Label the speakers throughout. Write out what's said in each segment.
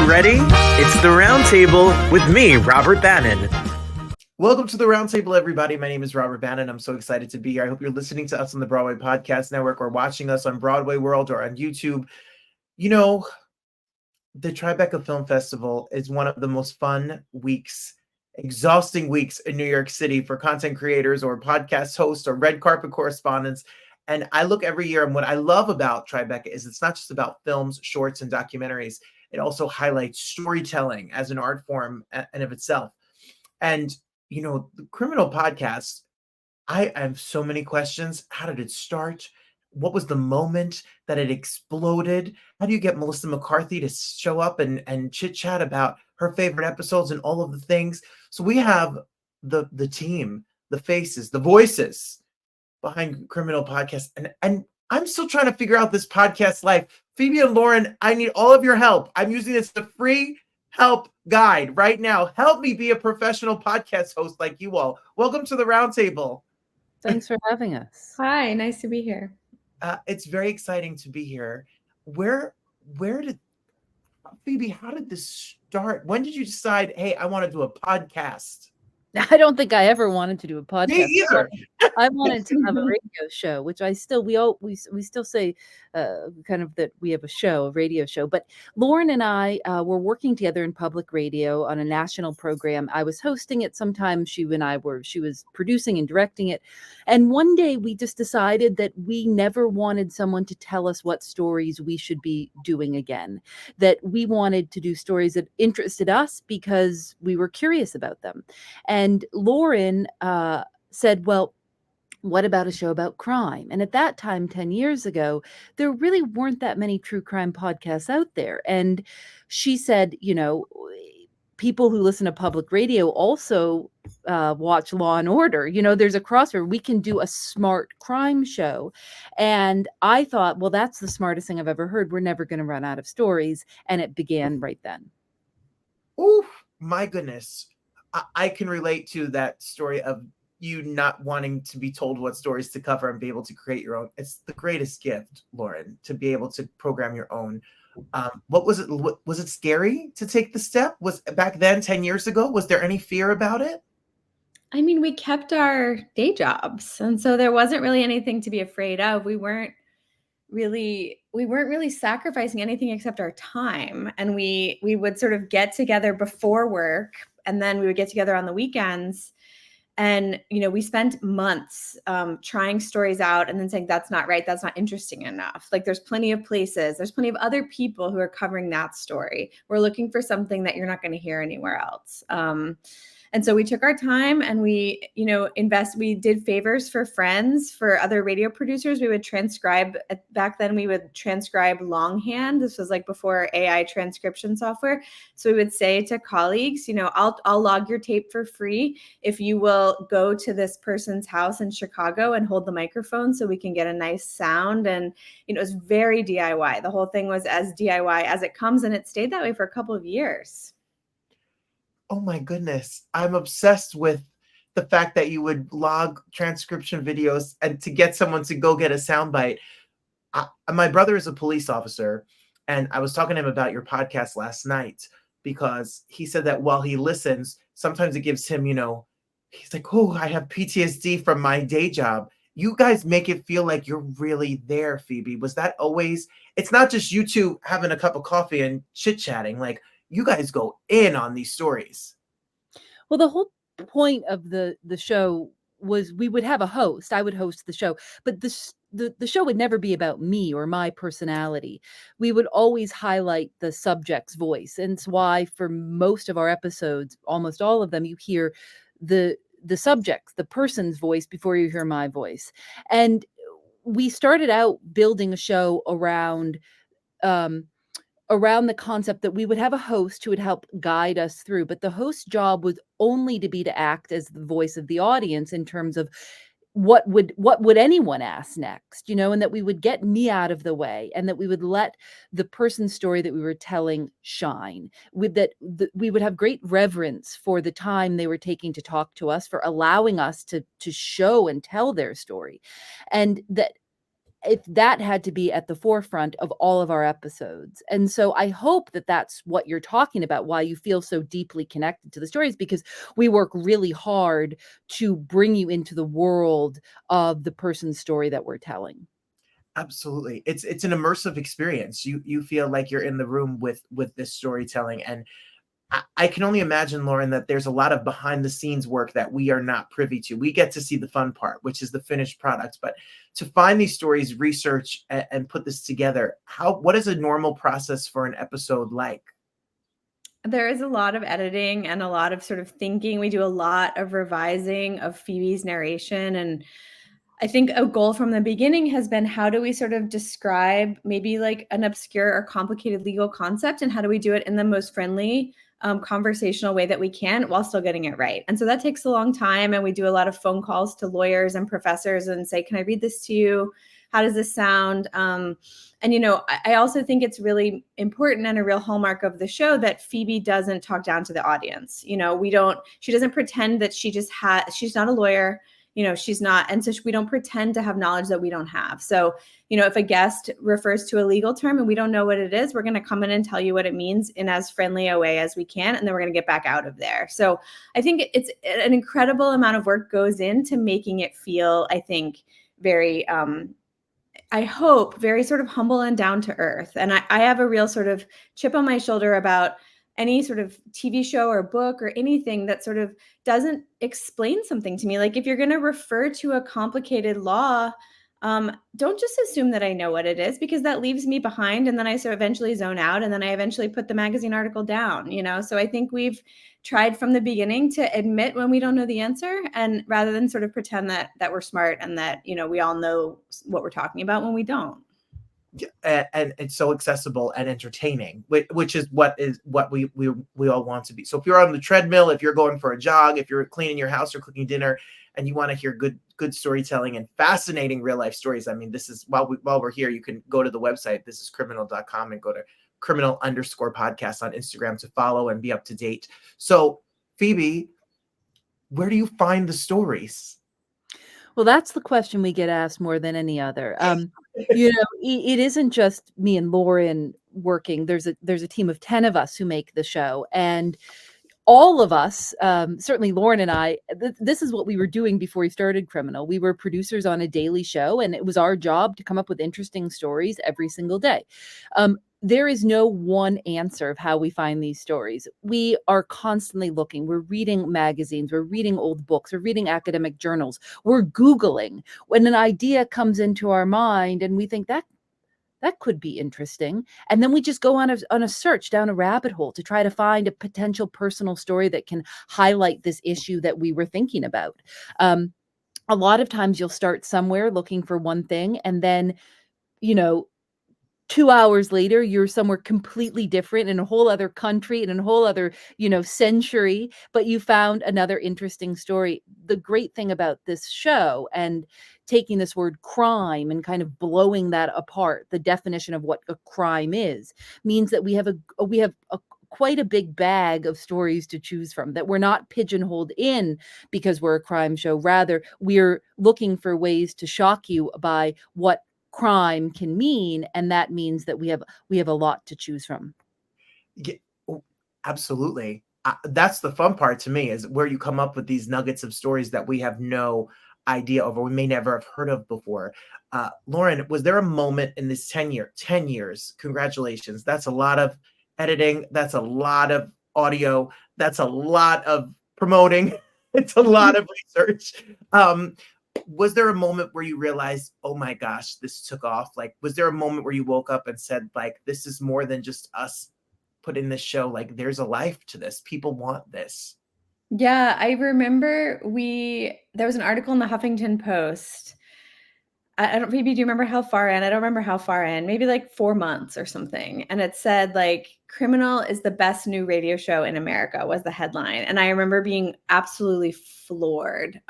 Speaker 1: ready? It's the Roundtable with me, Robert Bannon.
Speaker 2: Welcome to the Roundtable, everybody. My name is Robert Bannon. I'm so excited to be here. I hope you're listening to us on the Broadway Podcast Network or watching us on Broadway World or on YouTube. You know, the Tribeca Film Festival is one of the most fun weeks, exhausting weeks in New York City for content creators or podcast hosts or red carpet correspondents. And I look every year, and what I love about Tribeca is it's not just about films, shorts, and documentaries. It also highlights storytelling as an art form in of itself. And, you know, the criminal podcast, I have so many questions. How did it start? What was the moment that it exploded? How do you get Melissa McCarthy to show up and chit chat about her favorite episodes and all of the things? So we have the team, the faces, the voices behind criminal podcasts. And I'm still trying to figure out this podcast life. Phoebe and Lauren, I need all of your help. I'm using this as a free help guide right now. Help me be a professional podcast host like you all. Welcome to the Roundtable.
Speaker 3: Thanks for having us.
Speaker 4: Hi, nice to be here.
Speaker 2: It's very exciting to be here. Where did Phoebe, how did this start? When did you decide, hey, I want to do a podcast?
Speaker 3: I don't think I ever wanted to do a podcast.
Speaker 2: Me either.
Speaker 3: I wanted to have a radio show, which we still say kind of that we have a radio show. But Lauren and I were working together in public radio on a national program. I was hosting it. Sometimes she was producing and directing it. And one day we just decided that we never wanted someone to tell us what stories we should be doing again, that we wanted to do stories that interested us because we were curious about them. And Lauren said, well, what about a show about crime? And at that time, 10 years ago, there really weren't that many true crime podcasts out there. And she said, you know, people who listen to public radio also watch Law and Order. You know, there's a crossover. We can do a smart crime show. And I thought, well, that's the smartest thing I've ever heard. We're never going to run out of stories. And it began right then.
Speaker 2: Oh, my goodness. I can relate to that story of you not wanting to be told what stories to cover and be able to create your own. It's the greatest gift, Lauren, to be able to program your own. What was it? Was it scary to take the step? Was back then, 10 years ago, was there any fear about it?
Speaker 4: I mean, we kept our day jobs, and so there wasn't really anything to be afraid of. We weren't really sacrificing anything except our time. And we would sort of get together before work, and then we would get together on the weekends. And, you know, we spent months trying stories out and then saying, that's not right. That's not interesting enough. Like, there's plenty of places. There's plenty of other people who are covering that story. We're looking for something that you're not going to hear anywhere else. And so we took our time and we did favors for friends, for other radio producers. We would transcribe. Back then we would transcribe longhand. This was like before AI transcription software. So we would say to colleagues, you know, I'll log your tape for free if you will go to this person's house in Chicago and hold the microphone so we can get a nice sound. And, you know, it was very DIY. The whole thing was as DIY as it comes. And it stayed that way for a couple of years.
Speaker 2: Oh my goodness. I'm obsessed with the fact that you would log transcription videos and to get someone to go get a soundbite. My brother is a police officer, and I was talking to him about your podcast last night because he said that while he listens, sometimes it gives him, you know, he's like, oh, I have PTSD from my day job. You guys make it feel like you're really there, Phoebe. Was that always, it's not just you two having a cup of coffee and chit-chatting, like, you guys go in on these stories.
Speaker 3: Well, the whole point of the show was we would have a host. I would host the show, but the show would never be about me or my personality. We would always highlight the subject's voice. And it's why for most of our episodes, almost all of them, you hear the subject's, the person's voice before you hear my voice. And we started out building a show around the concept that we would have a host who would help guide us through, but the host's job was only to act as the voice of the audience in terms of what would anyone ask next, you know, and that we would get me out of the way and that we would let the person's story that we were telling shine, we would have great reverence for the time they were taking to talk to us, for allowing us to show and tell their story. And if that had to be at the forefront of all of our episodes. And so I hope that that's what you're talking about, why you feel so deeply connected to the stories, because we work really hard to bring you into the world of the person's story that we're telling.
Speaker 2: Absolutely. It's an immersive experience. You feel like you're in the room with this storytelling. And I can only imagine, Lauren, that there's a lot of behind the scenes work that we are not privy to. We get to see the fun part, which is the finished product. But to find these stories, research, and put this together, what is a normal process for an episode like?
Speaker 4: There is a lot of editing and a lot of sort of thinking. We do a lot of revising of Phoebe's narration. And I think a goal from the beginning has been, how do we sort of describe maybe like an obscure or complicated legal concept, and how do we do it in the most friendly, conversational way that we can while still getting it right? And so that takes a long time. And we do a lot of phone calls to lawyers and professors and say, can I read this to you? How does this sound? And, you know, I also think it's really important and a real hallmark of the show that Phoebe doesn't talk down to the audience. You know, she doesn't pretend that she's not a lawyer. You know, she's not. And so we don't pretend to have knowledge that we don't have. So, you know, if a guest refers to a legal term and we don't know what it is, we're going to come in and tell you what it means in as friendly a way as we can. And then we're going to get back out of there. So I think it's an incredible amount of work goes into making it feel, I think, very, I hope, very sort of humble and down to earth. And I have a real sort of chip on my shoulder about any sort of TV show or book or anything that sort of doesn't explain something to me. Like, if you're going to refer to a complicated law, don't just assume that I know what it is, because that leaves me behind. And then I eventually zone out, and then I eventually put the magazine article down, you know? So I think we've tried from the beginning to admit when we don't know the answer, and rather than sort of pretend that we're smart and that, you know, we all know what we're talking about when we don't.
Speaker 2: And it's so accessible and entertaining, which is what we all want to be. So if you're on the treadmill, if you're going for a jog, if you're cleaning your house or cooking dinner, and you want to hear good storytelling and fascinating real life stories, I mean, this is while we're here, you can go to the website, thisiscriminal.com, and go to criminal_podcast on Instagram to follow and be up to date. So Phoebe, where do you find the stories?
Speaker 3: Well, that's the question we get asked more than any other. You know, it isn't just me and Lauren working. There's a team of 10 of us who make the show, and all of us, certainly Lauren and I, this is what we were doing before we started Criminal. We were producers on a daily show, and it was our job to come up with interesting stories every single day. There is no one answer of how we find these stories. We are constantly looking. We're reading magazines. We're reading old books. We're reading academic journals. We're Googling. When an idea comes into our mind and we think that could be interesting, and then we just go on a search down a rabbit hole to try to find a potential personal story that can highlight this issue that we were thinking about. A lot of times you'll start somewhere looking for one thing, and then, you know, 2 hours later, you're somewhere completely different in a whole other country, in a whole other, you know, century, but you found another interesting story. The great thing about this show, and taking this word crime and kind of blowing that apart, the definition of what a crime is, means that we have quite a big bag of stories to choose from, that we're not pigeonholed in because we're a crime show. Rather, we're looking for ways to shock you by what crime can mean, and that means that we have a lot to choose from.
Speaker 2: Yeah, absolutely. That's the fun part to me, is where you come up with these nuggets of stories that we have no idea of, or we may never have heard of before. Lauren, was there a moment in this 10 years, congratulations, that's a lot of editing, that's a lot of audio, that's a lot of promoting, it's a lot of research. Was there a moment where you realized, oh my gosh, this took off? Like, was there a moment where you woke up and said, like, this is more than just us putting this show, like, there's a life to this, people want this?
Speaker 4: Yeah, I remember there was an article in the Huffington Post. I don't, Phoebe, do you remember how far in? I don't remember how far in, maybe like 4 months or something. And it said, like, Criminal is the best new radio show in America, was the headline. And I remember being absolutely floored.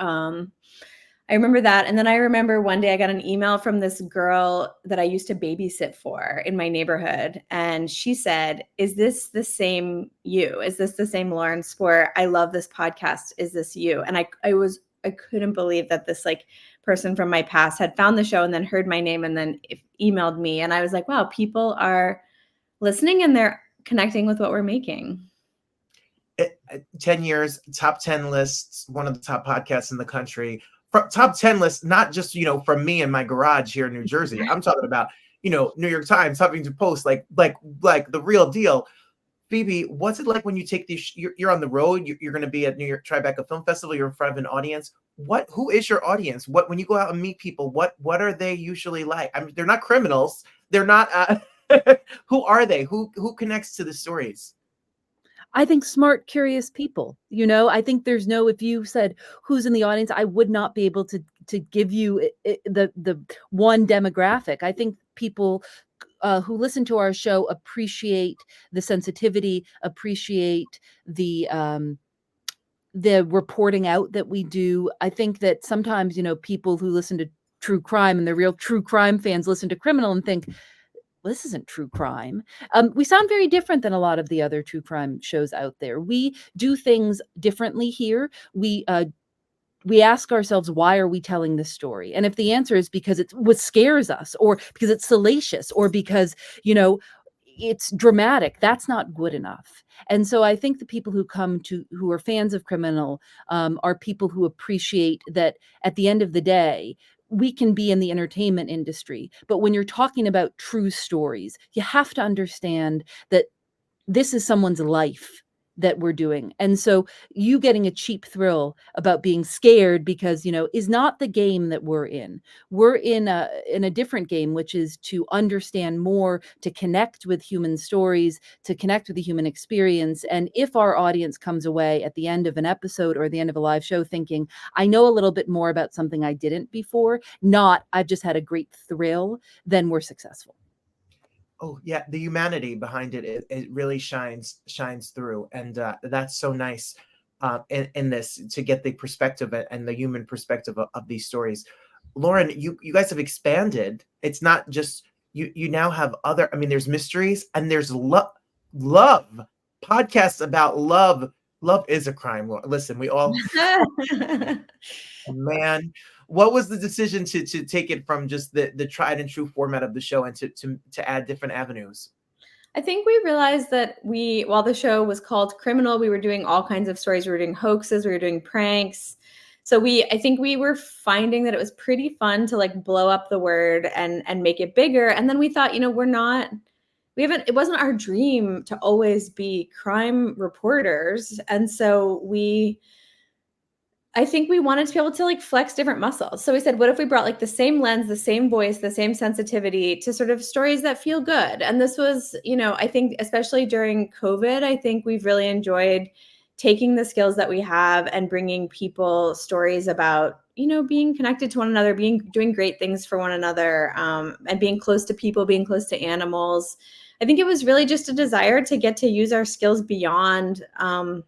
Speaker 4: I remember that. And then I remember one day I got an email from this girl that I used to babysit for in my neighborhood. And she said, is this the same you? Is this the same Lauren Spohrer? I love this podcast. Is this you? And I couldn't believe that this like person from my past had found the show and then heard my name and then emailed me. And I was like, wow, people are listening and they're connecting with what we're making.
Speaker 2: 10 years, top 10 lists, one of the top podcasts in the country. Top 10 lists, not just, from me in my garage here in New Jersey. I'm talking about, New York Times, Huffington Post, like the real deal. Phoebe, what's it like when you take these? You're on the road. You're going to be at New York Tribeca Film Festival. You're in front of an audience. Who is your audience? When you go out and meet people, what are they usually like? I mean, they're not criminals. They're not. Who are they? Who connects to the stories?
Speaker 3: I think smart, curious people. I think there's if you said who's in the audience, I would not be able to give you the one demographic. I think people who listen to our show appreciate the sensitivity, appreciate the reporting out that we do. I think that sometimes, people who listen to true crime and they're real true crime fans listen to criminal and think, this isn't true crime. We sound very different than a lot of the other true crime shows out there. We do things differently here. We ask ourselves, why are we telling this story? And if the answer is because it's what scares us, or because it's salacious, or because, it's dramatic, that's not good enough. And so I think the people who are fans of criminal are people who appreciate that at the end of the day, we can be in the entertainment industry, but when you're talking about true stories, you have to understand that this is someone's life that we're doing. And so you getting a cheap thrill about being scared because, is not the game that we're in. We're in a different game, which is to understand more, to connect with human stories, to connect with the human experience. And if our audience comes away at the end of an episode or the end of a live show thinking, I know a little bit more about something I didn't before, not I've just had a great thrill, then we're successful.
Speaker 2: Oh yeah, the humanity behind it really shines through, and that's so nice in this, to get the perspective and the human perspective of these stories. Lauren, you guys have expanded. It's not just you now have other. I mean, there's mysteries and there's love podcasts about love. Love is a crime. Listen, we all man. What was the decision to take it from just the tried and true format of the show and to add different avenues?
Speaker 4: I think we realized that while the show was called Criminal, we were doing all kinds of stories. We were doing hoaxes, we were doing pranks. So I think we were finding that it was pretty fun to like blow up the word and make it bigger. And then we thought, it wasn't our dream to always be crime reporters. And so I think we wanted to be able to like flex different muscles. So we said, what if we brought like the same lens, the same voice, the same sensitivity to sort of stories that feel good? And this was, I think especially during COVID, I think we've really enjoyed taking the skills that we have and bringing people stories about, being connected to one another, doing great things for one another, and being close to people, being close to animals. I think it was really just a desire to get to use our skills beyond the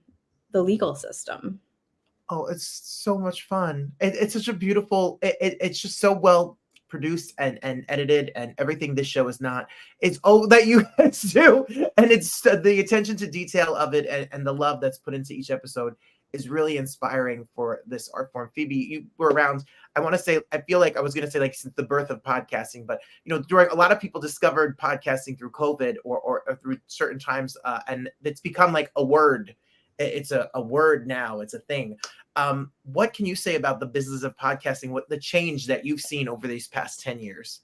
Speaker 4: legal system.
Speaker 2: Oh, it's so much fun. It's such a beautiful, it's just so well produced and edited, and everything this show is not. It's all that you guys do. And it's the attention to detail of it and the love that's put into each episode is really inspiring for this art form. Phoebe, you were around, I want to say, I feel like I was going to say like since the birth of podcasting, but during a lot of people discovered podcasting through COVID or through certain times, and it's become like a word. It's a word now. It's a thing. What can you say about the business of podcasting? What the change that you've seen over these past 10 years?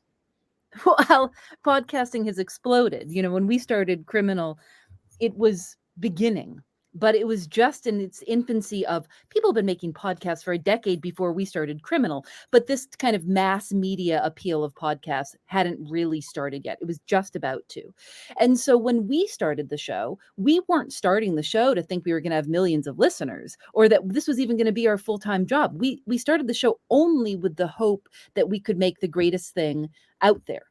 Speaker 3: Well, podcasting has exploded. When we started Criminal, it was beginning. But it was just in its infancy of people have been making podcasts for a decade before we started Criminal. But this kind of mass media appeal of podcasts hadn't really started yet. It was just about to. And so when we started the show, we weren't starting the show to think we were going to have millions of listeners or that this was even going to be our full-time job. We started the show only with the hope that we could make the greatest thing out there.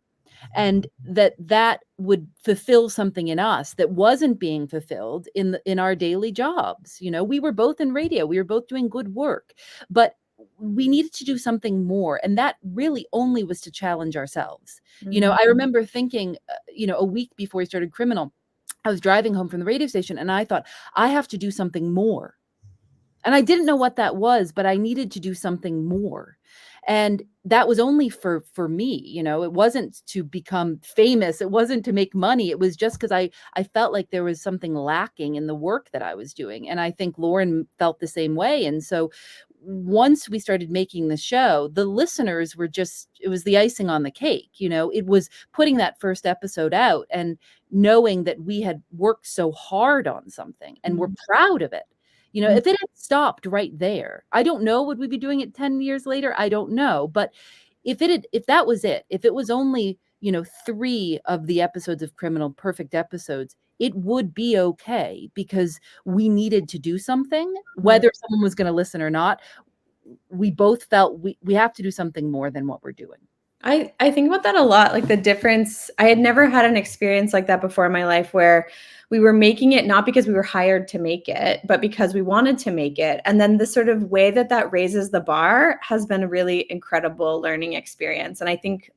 Speaker 3: And that would fulfill something in us that wasn't being fulfilled in our daily jobs. We were both in radio, we were both doing good work, but we needed to do something more. And that really only was to challenge ourselves.
Speaker 4: Mm-hmm.
Speaker 3: I remember thinking, a week before we started Criminal, I was driving home from the radio station and I thought, I have to do something more. I didn't know what that was, but I needed to do something more. And that was only for me, it wasn't to become famous. It wasn't to make money. It was just because I felt like there was something lacking in the work that I was doing. And I think Lauren felt the same way. And so once we started making the show, the listeners were it was the icing on the cake. It was putting that first episode out and knowing that we had worked so hard on something and we're proud of it. If it had stopped right there, I don't know, would we be doing it 10 years later? I don't know. But if that was it, if it was only, 3 of the episodes of Criminal perfect episodes, it would be okay because we needed to do something, whether someone was going to listen or not. We both felt we have to do something more than what we're doing.
Speaker 4: I think about that a lot, like the difference. I had never had an experience like that before in my life where we were making it not because we were hired to make it, but because we wanted to make it. And then the sort of way that raises the bar has been a really incredible learning experience. And I think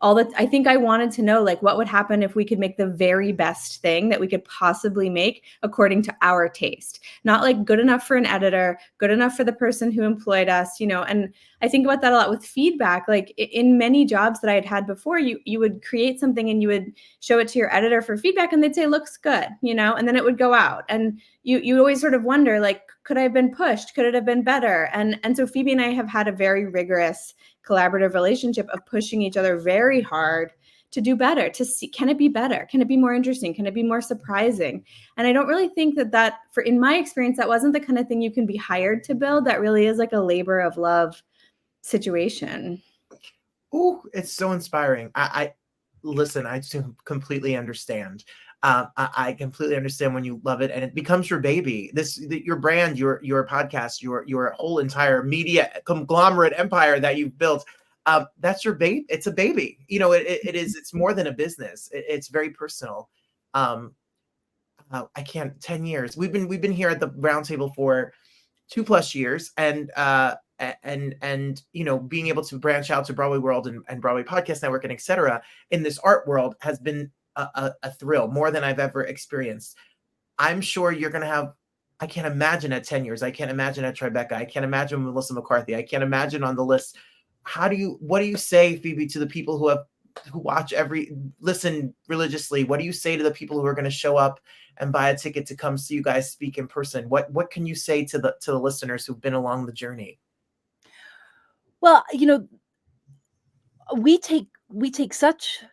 Speaker 4: I wanted to know, like, what would happen if we could make the very best thing that we could possibly make according to our taste, not like good enough for an editor, good enough for the person who employed us, and I think about that a lot with feedback. Like in many jobs that I had before, you would create something and you would show it to your editor for feedback and they'd say, looks good, and then it would go out. And you always sort of wonder, like, could I have been pushed? Could it have been better? And so Phoebe and I have had a very rigorous collaborative relationship of pushing each other very hard to do better, to see, can it be better? Can it be more interesting? Can it be more surprising? And I don't really think that in my experience, that wasn't the kind of thing you can be hired to build. That really is like a labor of love situation.
Speaker 2: Oh, it's so inspiring. I listen, I completely understand. I completely understand when you love it and it becomes your baby. Your brand, your podcast, your whole entire media conglomerate empire that you've built. That's your baby. It's a baby. It is. It's more than a business. It's very personal. I can't. 10 years. We've been here at the Roundtable for 2+ years, and being able to branch out to Broadway World and Broadway Podcast Network and etc. in this art world has been a thrill, more than I've ever experienced. I'm sure you're going to have, I can't imagine at 10 years. I can't imagine at Tribeca. I can't imagine Melissa McCarthy. I can't imagine on the list. What do you say, Phoebe, to the people who watch listen religiously? What do you say to the people who are going to show up and buy a ticket to come see you guys speak in person? What can you say to the listeners who've been along the journey?
Speaker 3: Well, we take such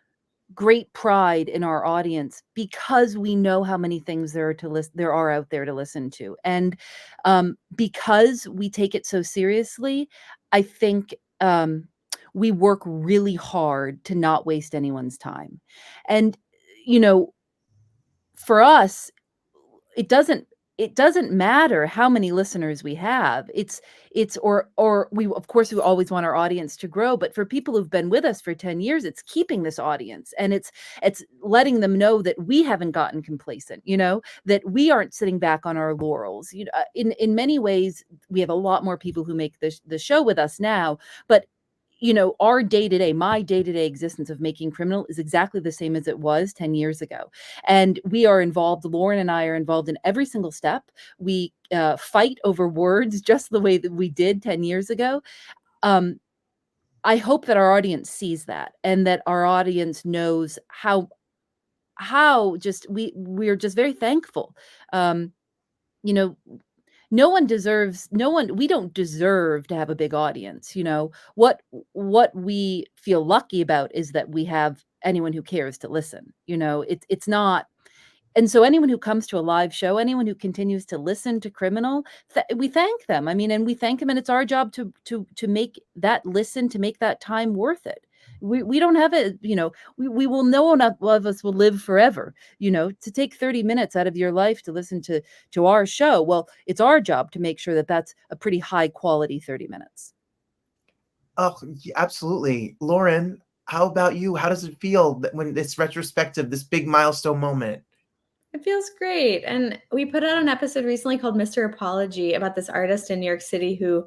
Speaker 3: great pride in our audience because we know how many things there are out there to listen to. And because we take it so seriously, I think we work really hard to not waste anyone's time. And, for us, it doesn't matter how many listeners we have. We of course we always want our audience to grow, but for people who've been with us for 10 years, it's keeping this audience and it's letting them know that we haven't gotten complacent, that we aren't sitting back on our laurels. In many ways, we have a lot more people who make the show with us now, but our my day-to-day existence of making Criminal is exactly the same as it was 10 years ago. And we are involved, Lauren and I are involved in every single step. We fight over words just the way that we did 10 years ago. I hope that our audience sees that and that our audience knows how just we're just very thankful. We don't deserve to have a big audience. What we feel lucky about is that we have anyone who cares to listen. It's not. And so anyone who comes to a live show, anyone who continues to listen to Criminal, we thank them. And we thank them, and it's our job to make that listen, to make that time worth it. We don't have it, we will, no one of us will live forever, to take 30 minutes out of your life to listen to our show. Well, it's our job to make sure that that's a pretty high quality 30 minutes.
Speaker 2: Oh, absolutely. Lauren, how about you? How does it feel when it's retrospective, this big milestone moment?
Speaker 4: It feels great. And we put out an episode recently called Mr. Apology about this artist in New York City who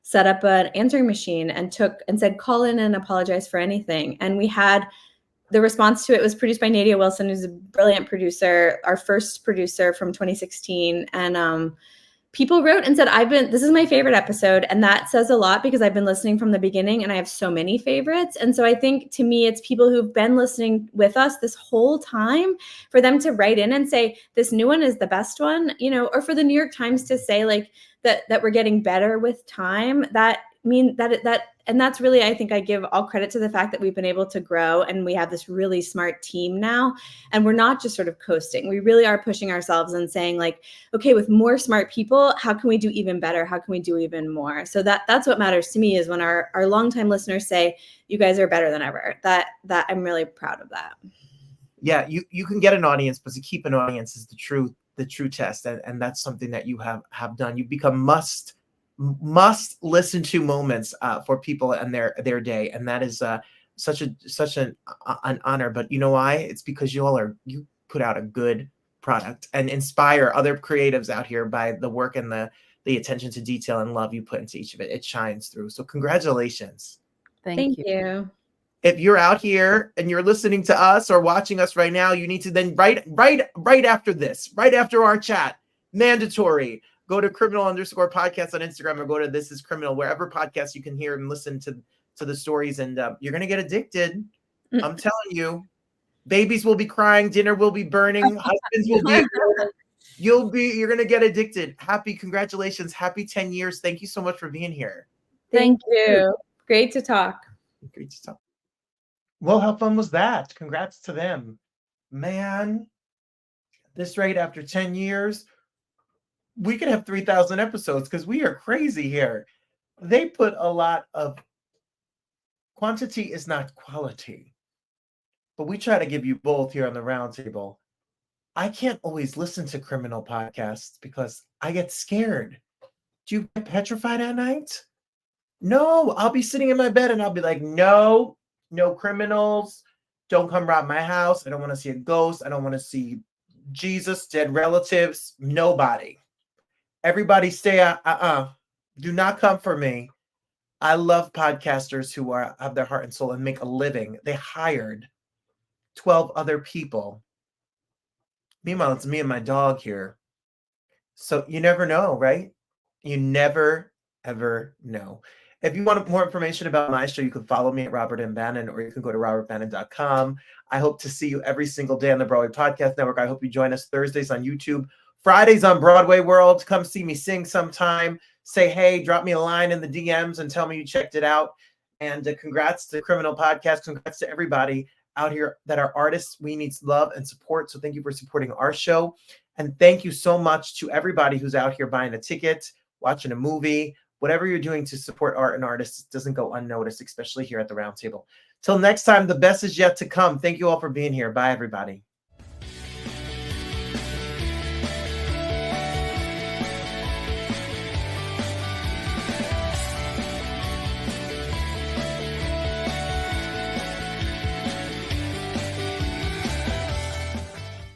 Speaker 4: set up an answering machine and said, call in and apologize for anything. And we had the response to it was produced by Nadia Wilson, who's a brilliant producer, our first producer from 2016. And people wrote and said, this is my favorite episode. And that says a lot because I've been listening from the beginning and I have so many favorites. And so I think to me, it's people who've been listening with us this whole time, for them to write in and say, this new one is the best one, you know, or for the New York Times to say like that we're getting better with time. And that's really, I think I give all credit to the fact that we've been able to grow and we have this really smart team now. And we're not just sort of coasting. We really are pushing ourselves and saying like, okay, with more smart people, how can we do even better? How can we do even more? So that's what matters to me, is when our longtime listeners say, you guys are better than ever. That I'm really proud of that.
Speaker 2: Yeah, you can get an audience, but to keep an audience is the true test. And that's something that you have done. You've become must listen to moments for people and their day, and that is such an honor. But you know why? It's because you put out a good product and inspire other creatives out here by the work and the attention to detail and love you put into each of it. It shines through. So congratulations.
Speaker 4: Thank you.
Speaker 2: If you're out here and you're listening to us or watching us right now, you need to then right after this, right after our chat, mandatory, go to criminal_podcast on Instagram, or go to This Is Criminal, wherever podcasts you can hear and listen to the stories. And you're going to get addicted. I'm telling you, babies will be crying, dinner will be burning, husbands will be, you're going to get addicted. Congratulations. Happy 10 years. Thank you so much for being here.
Speaker 4: Thank you. Great to talk.
Speaker 2: Great to talk. Well, how fun was that? Congrats to them. Man, this rate after 10 years, we could have 3,000 episodes because we are crazy here. They put a lot of quantity is not quality, but we try to give you both here on the Roundtable. I can't always listen to criminal podcasts because I get scared. Do you get petrified at night? No, I'll be sitting in my bed and I'll be like, no criminals. Don't come rob my house. I don't want to see a ghost. I don't want to see Jesus, dead relatives, nobody. Everybody stay out. Do not come for me. I love podcasters who have their heart and soul and make a living. They hired 12 other people. Meanwhile, it's me and my dog here. So you never know, right? You never, ever know. If you want more information about my show, you can follow me at Robert M. Bannon, or you can go to robertbannon.com. I hope to see you every single day on the Broadway Podcast Network. I hope you join us Thursdays on YouTube, Fridays on Broadway World. Come see me sing sometime. Say hey, drop me a line in the DMs and tell me you checked it out. And congrats to Criminal Podcast. Congrats to everybody out here that are artists. We need love and support. So thank you for supporting our show. And thank you so much to everybody who's out here buying a ticket, watching a movie, whatever you're doing to support art and artists doesn't go unnoticed, especially here at the Roundtable. Till next time, the best is yet to come. Thank you all for being here. Bye, everybody.